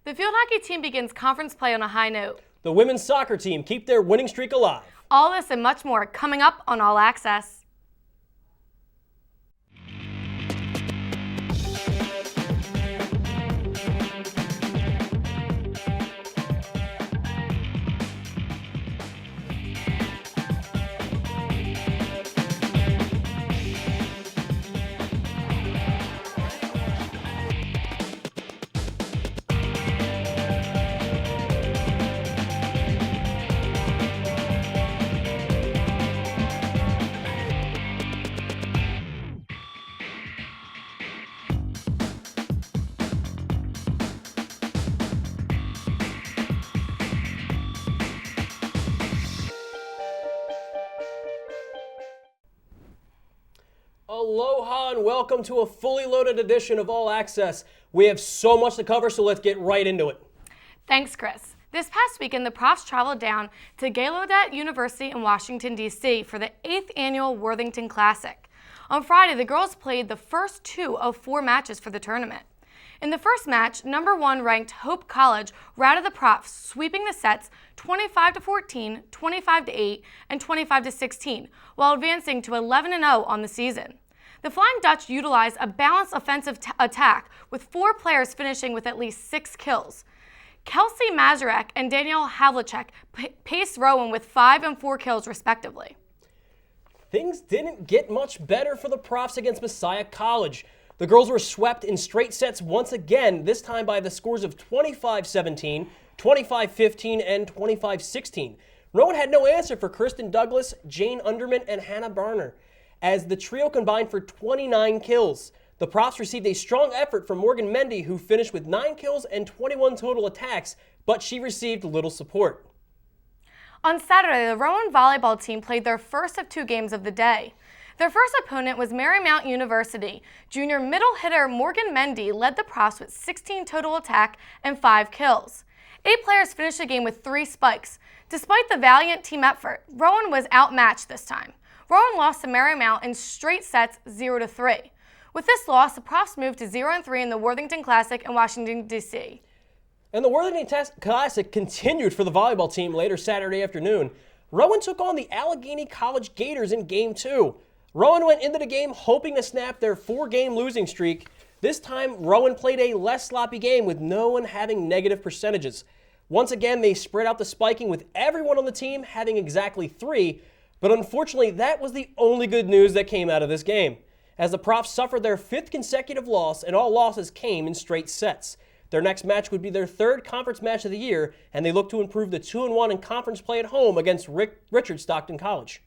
The field hockey team begins conference play on a high note. The women's soccer team keep their winning streak alive. All this and much more coming up on All Access. Aloha and welcome to a fully loaded edition of All Access. We have so much to cover, so let's get right into it. Thanks, Chris. This past weekend, the Profs traveled down to Gallaudet University in Washington, D.C. for the 8th annual Worthington Classic. On Friday, the girls played the first 2 of 4 matches for the tournament. In the first match, number 1 ranked Hope College routed the Profs, sweeping the sets 25-14, 25-8, and 25-16, while advancing to 11-0 on the season. The Flying Dutch utilized a balanced offensive attack, with 4 players finishing with at least 6 kills. Kelsey Mazurek and Danielle Havlicek paced Rowan with 5 and 4 kills respectively. Things didn't get much better for the Profs against Messiah College. The girls were swept in straight sets once again, this time by the scores of 25-17, 25-15, and 25-16. Rowan had no answer for Kristen Douglas, Jane Underman, and Hannah Barner, as the trio combined for 29 kills. The Profs received a strong effort from Morgan Mendy, who finished with 9 kills and 21 total attacks, but she received little support. On Saturday, the Rowan volleyball team played their first of 2 games of the day. Their first opponent was Marymount University. Junior middle hitter Morgan Mendy led the Profs with 16 total attack and 5 kills. 8 players finished the game with 3 spikes. Despite the valiant team effort, Rowan was outmatched this time. Rowan lost to Marymount in straight sets 0-3. With this loss, the Profs moved to 0-3 in the Worthington Classic in Washington, D.C. And the Worthington Classic continued for the volleyball team later Saturday afternoon. Rowan took on the Allegheny College Gators in Game 2. Rowan went into the game hoping to snap their 4-game losing streak. This time, Rowan played a less sloppy game with no one having negative percentages. Once again, they spread out the spiking with everyone on the team having exactly 3, but unfortunately, that was the only good news that came out of this game, as the Profs suffered their 5th consecutive loss, and all losses came in straight sets. Their next match would be their 3rd conference match of the year, and they look to improve the 2-1 in conference play at home against Richard Stockton College.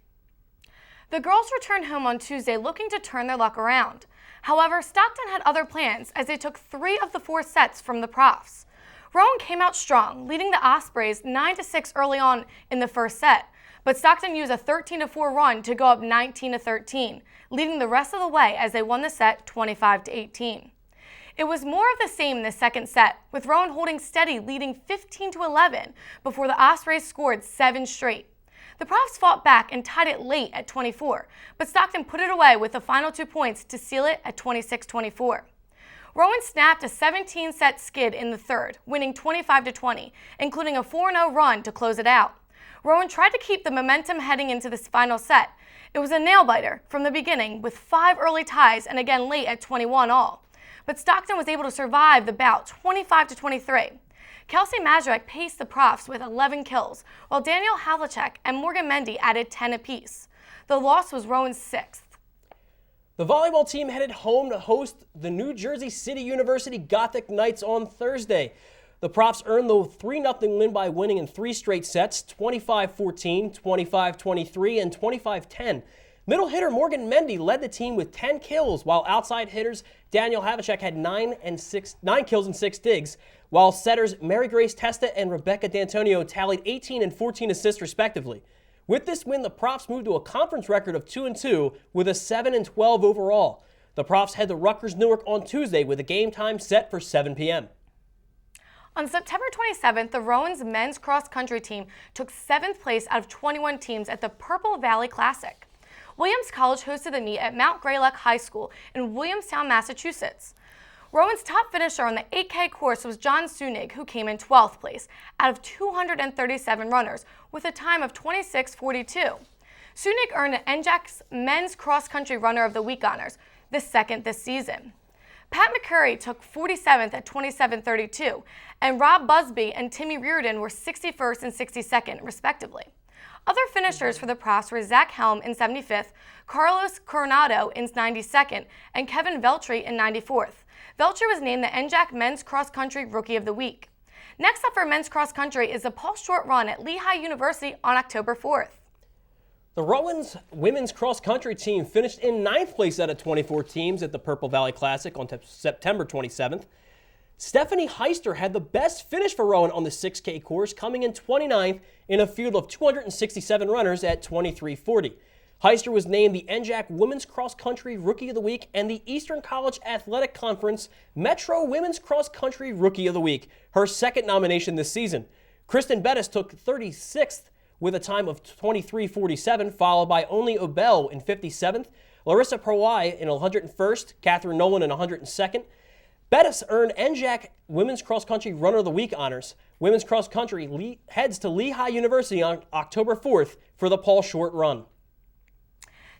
The girls returned home on Tuesday looking to turn their luck around. However, Stockton had other plans as they took 3 of the 4 sets from the Profs. Rowan came out strong, leading the Ospreys 9-6 early on in the first set, but Stockton used a 13-4 run to go up 19-13, leading the rest of the way as they won the set 25-18. It was more of the same in the second set, with Rowan holding steady, leading 15-11 before the Ospreys scored 7 straight. The Profs fought back and tied it late at 24, but Stockton put it away with the final 2 points to seal it at 26-24. Rowan snapped a 17-set skid in the third, winning 25-20, including a 4-0 run to close it out. Rowan tried to keep the momentum heading into this final set. It was a nail-biter from the beginning, with 5 early ties and again late at 21 all. But Stockton was able to survive the bout 25-23. Kelsey Mazurek paced the Profs with 11 kills, while Danielle Havlicek and Morgan Mendy added 10 apiece. The loss was Rowan's 6th. The volleyball team headed home to host the New Jersey City University Gothic Knights on Thursday. The Profs earned the 3-0 win by winning in 3 straight sets, 25-14, 25-23, and 25-10. Middle hitter Morgan Mendy led the team with 10 kills, while outside hitters Danielle Havlicek had 9 kills and 6 digs, while setters Mary Grace Testa and Rebecca D'Antonio tallied 18 and 14 assists respectively. With this win, the Profs moved to a conference record of 2-2 with a 7-12 overall. The Profs head to Rutgers Newark on Tuesday with a game time set for 7 p.m. On September 27th, the Rowan's men's cross-country team took 7th place out of 21 teams at the Purple Valley Classic. Williams College hosted the meet at Mount Greylock High School in Williamstown, Massachusetts. Rowan's top finisher on the 8K course was John Sunig, who came in 12th place out of 237 runners with a time of 26:42. Sunig earned an NJAC's Men's Cross Country Runner of the Week honors, the second this season. Pat McCurry took 47th at 27:32, and Rob Busby and Timmy Reardon were 61st and 62nd, respectively. Other finishers for the Profs were Zach Helm in 75th, Carlos Coronado in 92nd, and Kevin Veltri in 94th. Veltri was named the NJAC Men's Cross Country Rookie of the Week. Next up for men's cross country is the Paul Short Run at Lehigh University on October 4th. The Rowan's women's cross country team finished in 9th place out of 24 teams at the Purple Valley Classic on September 27th. Stephanie Heister had the best finish for Rowan on the 6K course, coming in 29th in a field of 267 runners at 23:40. Heister was named the NJAC Women's Cross Country Rookie of the Week and the Eastern College Athletic Conference Metro Women's Cross Country Rookie of the Week, her second nomination this season. Kristen Bettis took 36th with a time of 23:47, followed by Only Obel in 57th, Larissa Perwai in 101st, Catherine Nolan in 102nd. Bettis earned NJAC Women's Cross Country Runner of the Week honors. Women's Cross Country heads to Lehigh University on October 4th for the Paul Short Run.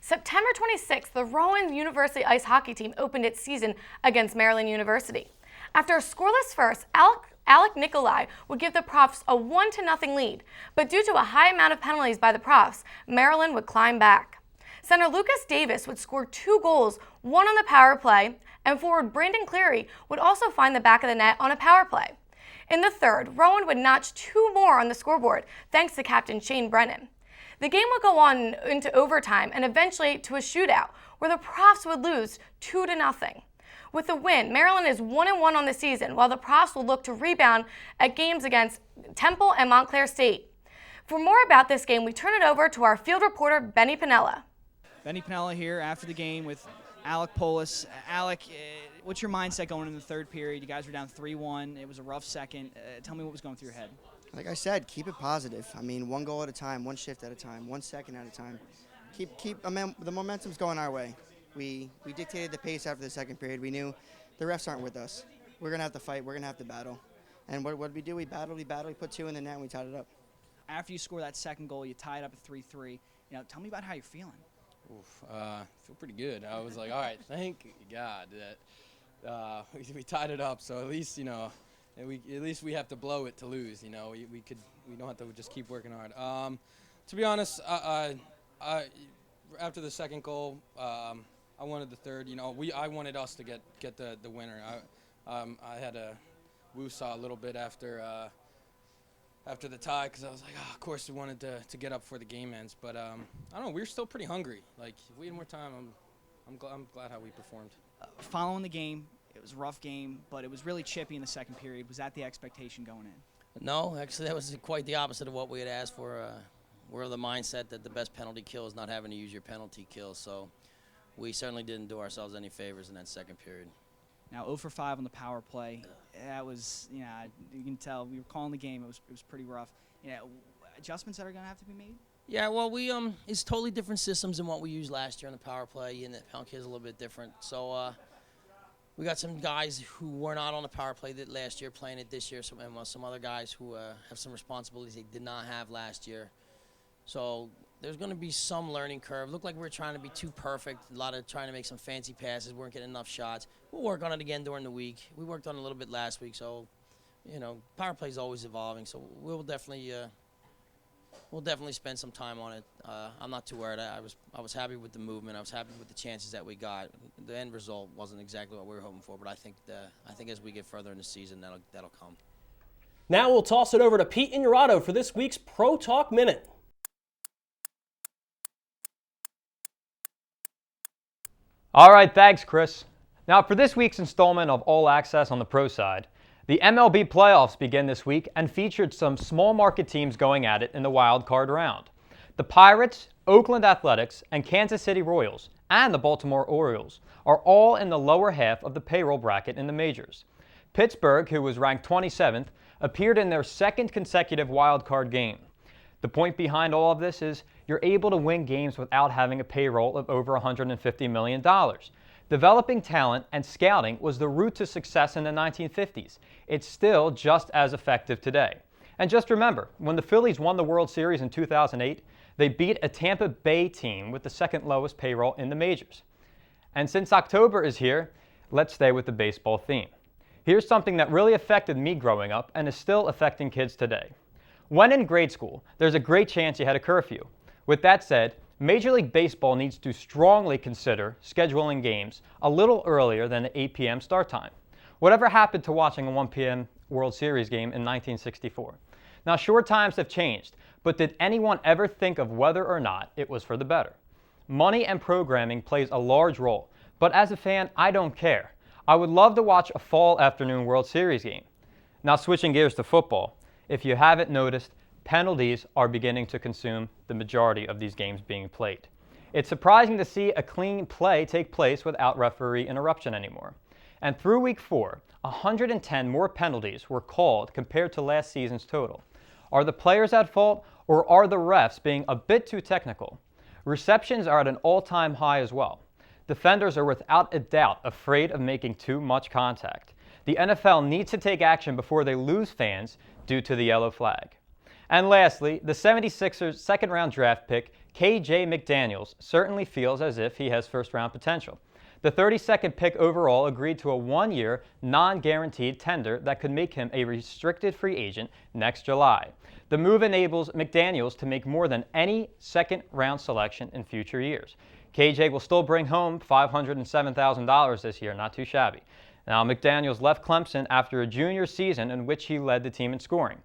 September 26th, the Rowan University ice hockey team opened its season against Maryland University. After a scoreless first, Alec Nikolai would give the Profs a 1-0 lead, but due to a high amount of penalties by the Profs, Maryland would climb back. Center Lucas Davis would score 2 goals, one on the power play, and forward Brandon Cleary would also find the back of the net on a power play. In the third, Rowan would notch 2 more on the scoreboard, thanks to Captain Shane Brennan. The game would go on into overtime and eventually to a shootout, where the Profs would lose 2-0. With the win, Maryland is 1-1 on the season, while the Profs will look to rebound at games against Temple and Montclair State. For more about this game, we turn it over to our field reporter, Benny Pinella. Benny Pinella here after the game with Alec Polis. Alec, what's your mindset going into the third period? You guys were down 3-1. It was a rough second. Tell me what was going through your head. Like I said, keep it positive. I mean, 1 goal at a time, 1 shift at a time, 1 second at a time. The momentum's going our way. We dictated the pace after the second period. We knew the refs aren't with us. We're going to have to fight. We're going to have to battle. And what did we do? We battled. We put 2 in the net, and we tied it up. After you score that second goal, you tied up at 3-3. Tell me about how you're feeling. Feel pretty good. I was like, all right, thank God that we tied it up. So at least we have to blow it to lose. We don't have to just keep working hard. To be honest, after the second goal, I wanted the third. I wanted us to get the winner. I had a woo-saw a little bit after the tie because I was like, of course we wanted to get up before the game ends. But I don't know, we were still pretty hungry. Like, if we had more time, I'm glad how we performed. Following the game, it was a rough game, but it was really chippy in the second period. Was that the expectation going in? No, actually that was quite the opposite of what we had asked for. We're of the mindset that the best penalty kill is not having to use your penalty kill. So we certainly didn't do ourselves any favors in that second period. Now 0 for 5 on the power play. That was, you can tell we were calling the game. It was pretty rough. Adjustments that are going to have to be made. Yeah, well, it's totally different systems than what we used last year on the power play, and the penalty kill is a little bit different. So we got some guys who were not on the power play that last year playing it this year. Some other guys who have some responsibilities they did not have last year. So there's going to be some learning curve. Looked like we were trying to be too perfect, a lot of trying to make some fancy passes, weren't getting enough shots. We'll work on it again during the week. We worked on it a little bit last week, so, power play is always evolving, so we'll definitely spend some time on it. I'm not too worried. I was happy with the movement. I was happy with the chances that we got. The end result wasn't exactly what we were hoping for, but I think as we get further in the season, that'll come. Now we'll toss it over to Pete Ignorato for this week's Pro Talk Minute. All right, thanks, Chris. Now, for this week's installment of All Access on the Pro side, the MLB playoffs begin this week and featured some small market teams going at it in the wild card round. The Pirates, Oakland Athletics, and Kansas City Royals, and the Baltimore Orioles are all in the lower half of the payroll bracket in the majors. Pittsburgh, who was ranked 27th, appeared in their second consecutive wild card game. The point behind all of this is you're able to win games without having a payroll of over $150 million. Developing talent and scouting was the route to success in the 1950s. It's still just as effective today. And just remember, when the Phillies won the World Series in 2008, they beat a Tampa Bay team with the second lowest payroll in the majors. And since October is here, let's stay with the baseball theme. Here's something that really affected me growing up and is still affecting kids today. When in grade school, there's a great chance you had a curfew. With that said, Major League Baseball needs to strongly consider scheduling games a little earlier than the 8 p.m. start time. Whatever happened to watching a 1 p.m. World Series game in 1964? Now, sure, times have changed, but did anyone ever think of whether or not it was for the better? Money and programming plays a large role, but as a fan, I don't care. I would love to watch a fall afternoon World Series game. Now, switching gears to football, if you haven't noticed, penalties are beginning to consume the majority of these games being played. It's surprising to see a clean play take place without referee interruption anymore. And through week 4, 110 more penalties were called compared to last season's total. Are the players at fault, or are the refs being a bit too technical? Receptions are at an all-time high as well. Defenders are without a doubt afraid of making too much contact. The NFL needs to take action before they lose fans due to the yellow flag. And lastly, the 76ers' second-round draft pick, KJ McDaniels, certainly feels as if he has first-round potential. The 32nd pick overall agreed to a 1-year, non-guaranteed tender that could make him a restricted free agent next July. The move enables McDaniels to make more than any second-round selection in future years. KJ will still bring home $507,000 this year, not too shabby. Now, McDaniels left Clemson after a junior season in which he led the team in scoring.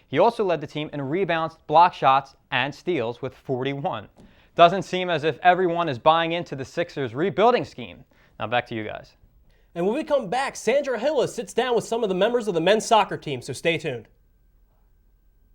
He also led the team in rebounds, block shots, and steals with 41. Doesn't seem as if everyone is buying into the Sixers' rebuilding scheme. Now back to you guys. And when we come back, Sandra Hillis sits down with some of the members of the men's soccer team, so stay tuned.